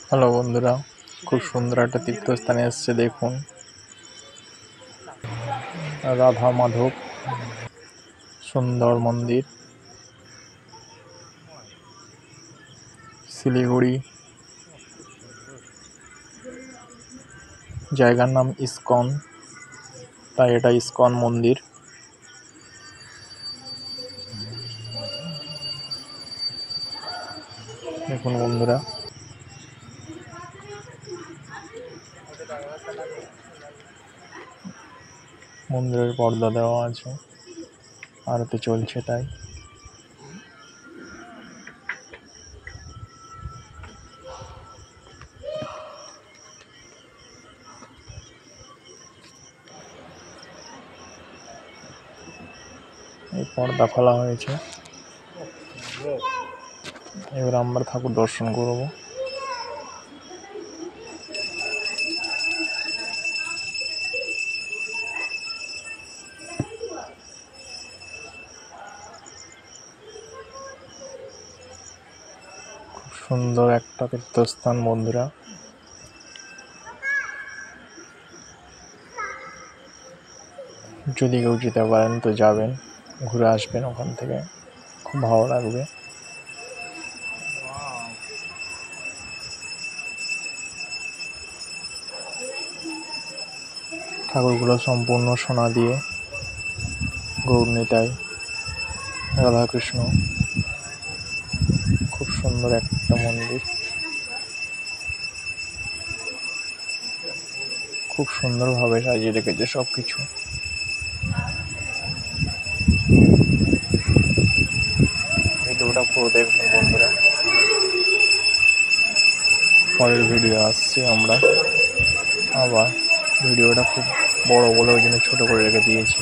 Hello বন্ধুরা, খুব সুন্দর একটা তীর্থস্থানে এসছে। দেখুন, রাধা মাধব সুন্দর মন্দির, শিলিগুড়ি। জায়গার নাম ইস্কন, তাই এটা ইস্কন মন্দির। দেখুন বন্ধুরা, মন্দিরের পর্দা দেওয়া আছে, আরতি চলছে তাই। এই পর্দা খোলা হয়েছে, এবার আমরা ঠাকুর দর্শন করব। খুব সুন্দর একটা তীর্থস্থান বন্ধুরা, যদি কেউ যেতে পারেন তো যাবেন, ঘুরে আসবেন ওখান থেকে, খুব ভালো লাগবে। ঠাকুরগুলো সম্পূর্ণ সোনা দিয়ে, গৌর নিতাই, রাধাকৃষ্ণ। খুব সুন্দর একটা মন্দির, খুব সুন্দরভাবে সাজিয়ে রেখেছে সবকিছু। ভিডিওটা পুরো দেখুন বন্ধুরা, পরের ভিডিও আসছি আমরা আবার। ভিডিওটা খুব বড় বলে ওই জন্য ছোট করে রেখে দিয়েছি।